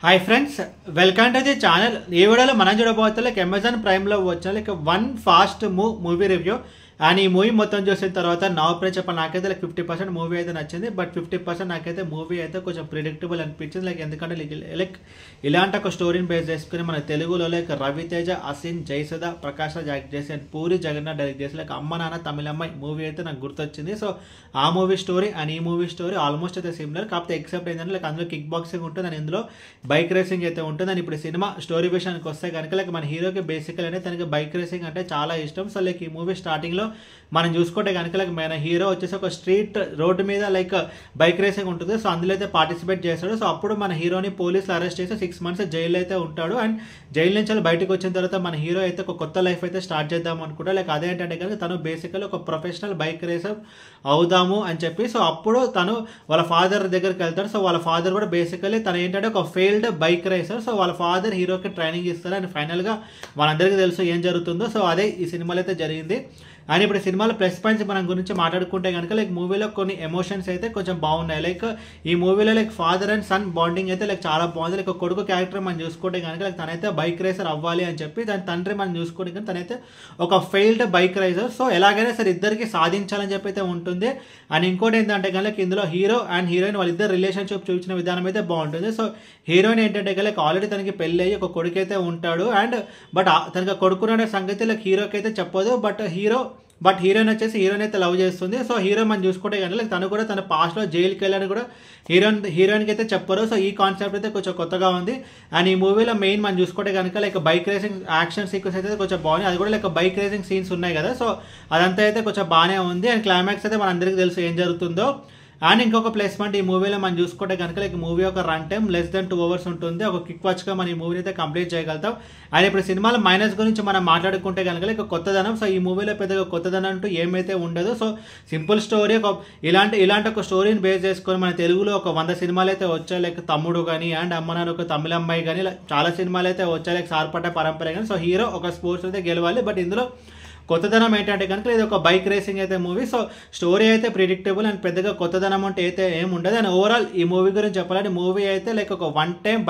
Hi friends, welcome to the channel. ఈ వీడియోలో మనం చూడబోతే లైక్ అమెజాన్ ప్రైమ్లో వచ్చిన like one fast movie review. And ఈ మూవీ మొత్తం చూసిన తర్వాత నా ఒపీనియన్ చెప్పాలి, నాకైతే లైక్ 50% మూవీ అయితే నచ్చింది. బట్ 50% నాకైతే మూవీ అయితే కొంచెం ప్రిడిక్టబుల్ అనిపించింది. లైక్ ఎందుకంటే లైక్ ఇలాంటి ఒక స్టోరీని బేస్ చేసుకుని మన తెలుగులో లైక్ రవితేజ, అసిన్, జయసుధ, ప్రకాష్ రాజ్ యాక్ట్ చేసి అండ్ పూరి జగన్నాథ్ డైరెక్ట్ చేసి లైక్ అమ్మ నాన్న తమిళమ్మాయి మూవీ అయితే నాకు గుర్తొచ్చింది. సో ఆ మూవీ స్టోరీ అండ్ ఈ మూవీ స్టోరీ ఆల్మోస్ట్ అయితే సిమిలర్. కాకపోతే ఎక్సెప్ట్ ఏంటంటే లైక్ అందులో కిక్ బాక్సింగ్ ఉంటుంది అండ్ ఇందులో బైక్ రేసింగ్ అయితే ఉంటుంది. అండ్ ఇప్పుడు సినిమా స్టోరీ విషయానికి వస్తే కనుక లైక్ మన హీరోకి బేసికల్ అనేది తనకి బైక్ రేసింగ్ అంటే చాలా ఇష్టం. సో లైక్ ఈ మూవీ స్టార్టింగ్లో మనం చూసుకుంటే కనుక లైక్ మన హీరో వచ్చేసి ఒక స్ట్రీట్ రోడ్డు మీద లైక్ బైక్ రేసింగ్ ఉంటుంది. సో అందులో అయితే పార్టిసిపేట్ చేస్తాడు. సో అప్పుడు మన హీరోని పోలీసులు అరెస్ట్ చేసి 6 months జైల్లో అయితే ఉంటాడు. అండ్ జైలు నుంచి బయటకు వచ్చిన తర్వాత మన హీరో అయితే ఒక కొత్త లైఫ్ అయితే స్టార్ట్ చేద్దాం అనుకుంటాడు. లైక్ అదేంటంటే కనుక తను బేసికల్లీ ఒక ప్రొఫెషనల్ బైక్ రేసర్ అవుదాము అని చెప్పి సో అప్పుడు తను వాళ్ళ ఫాదర్ దగ్గరికి వెళ్తాడు. సో వాళ్ళ ఫాదర్ కూడా బేసికల్లీ తను ఏంటంటే ఒక ఫెయిల్డ్ బైక్ రేసర్. సో వాళ్ళ ఫాదర్ హీరోకి ట్రైనింగ్ ఇస్తారు అండ్ ఫైనల్గా మనందరికీ తెలుసు ఏం జరుగుతుందో. సో అదే ఈ సినిమాలో అయితే జరిగింది. అండ్ ఇప్పుడు సినిమాలో ప్లస్ పాయింట్స్ మనం గురించి మాట్లాడుకుంటే కనుక లైక్ మూవీలో కొన్ని ఎమోషన్స్ అయితే కొంచెం బాగున్నాయి. లైక్ ఈ మూవీలో like father and son bonding అయితే లైక్ చాలా బాగుంది. లైక్ కొడుకు క్యారెక్టర్ మనం చూసుకుంటే కనుక లైక్ తనైతే బైక్ రేసర్ అవ్వాలి అని చెప్పి దాని తండ్రి మనం చూసుకుంటే కనుక తనైతే ఒక ఫెయిల్డ్ బైక్ రేసర్. సో ఎలాగైనా సరే ఇద్దరికి సాధించాలని చెప్పి అయితే ఉంటుంది. అండ్ ఇంకోటి ఏంటంటే కనుక ఇందులో హీరో అండ్ హీరోయిన్ వాళ్ళిద్దరు రిలేషన్షిప్ చూపించిన విధానం అయితే బాగుంటుంది. సో హీరోయిన్ ఏంటంటే కనుక ఆల్రెడీ తనకి పెళ్ళి అయ్యి ఒక కొడుకు అయితే ఉంటాడు. అండ్ బట్ తనకి కొడుకున్న సంగతి లైక్ హీరోకి అయితే చెప్పదు. బట్ హీరోయిన్ వచ్చేసి హీరోయిన్ అయితే లవ్ చేస్తుంది. సో హీరో మనం చూసుకుంటే కనుక లైక్ తను కూడా తన పాస్ట్లో జైలుకి వెళ్ళని కూడా హీరోయిన్కి అయితే చెప్పరు. సో ఈ కాన్సెప్ట్ అయితే కొంచెం కొత్తగా ఉంది. అండ్ ఈ మూవీలో మెయిన్ మనం చూసుకుంటే కనుక like bike racing action sequence అయితే కొంచెం బాగుంది. అది కూడా లైక్ బైక్ రేసింగ్ సీన్స్ ఉన్నాయి కదా. సో అదంతా అయితే కొంచెం బాగానే ఉంది. అండ్ క్లైమాక్స్ అయితే మనందరికీ తెలుసు ఏం జరుగుతుందో. అండ్ ఇంకొక ప్లస్ పాయింట్ ఈ మూవీలో మనం చూసుకుంటే కనుక లైక్ మూవీ ఒక run time less than 2 hours ఉంటుంది. ఒక క్విక్ వాచ్గా మనం ఈ మూవీని అయితే కంప్లీట్ చేయగలుగుతాం. అండ్ ఇప్పుడు సినిమాలో మైనస్ గురించి మనం మాట్లాడుకుంటే కనుక లైక్ కొత్తదనం. సో ఈ మూవీలో పెద్దగా కొత్తదనం అంటూ ఏమైతే ఉండదు. సో సింపుల్ స్టోరీ ఇలాంటి ఒక స్టోరీని బేస్ చేసుకొని మన తెలుగులో ఒక 100 సినిమాలు అయితే వచ్చాయి. లైక్ తమ్ముడు కానీ అండ్ అమ్మ నాన్న ఒక తమిళమ్మాయి కానీ చాలా సినిమాలు అయితే వచ్చాయి. లైక్ సార్పట పరంపర కానీ. సో హీరో ఒక స్పోర్ట్స్ అయితే గెలవాలి. బట్ ఇందులో కొత్తదనం ఏంటంటే కనుక ఇది ఒక బైక్ రేసింగ్ అయితే మూవీ. సో స్టోరీ అయితే ప్రిడిక్టబుల్ అండ్ పెద్దగా కొత్తదనం అంటే అయితే ఏమి ఉండదు. అండ్ ఓవరాల్ ఈ మూవీ గురించి చెప్పాలంటే మూవీ అయితే లైక్ ఒక one time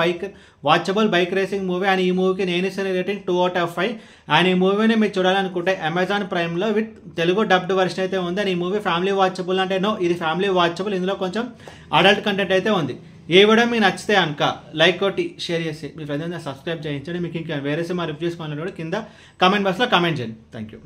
watchable bike racing movie. And ఈ మూవీకి నేను ఇచ్చిన రేటింగ్ 2 out of 5. అండ్ ఈ మూవీని మీరు చూడాలనుకుంటే అమెజాన్ ప్రైమ్లో విత్ తెలుగు డబ్డ్ వర్షన్ అయితే ఉంది. అండ్ ఈ మూవీ ఫ్యామిలీ వాచబుల్ అంటే నో, ఇది ఫ్యామిలీ వాచబుల్. ఇందులో కొంచెం అడల్ట్ కంటెంట్ అయితే ఉంది. ఏ వీడియో మీకు నచ్చితే కనుక లైక్ కొట్టి షేర్ చేసి మీ ఫ్రెండ్స్ సబ్స్క్రైబ్ చేయించండి. మీకు ఇంకా వేరే సినిమా రివ్యూస్ కావాలంటే కూడా కింద కామెంట్ బాక్స్లో కామెంట్ చేయండి. Thank you.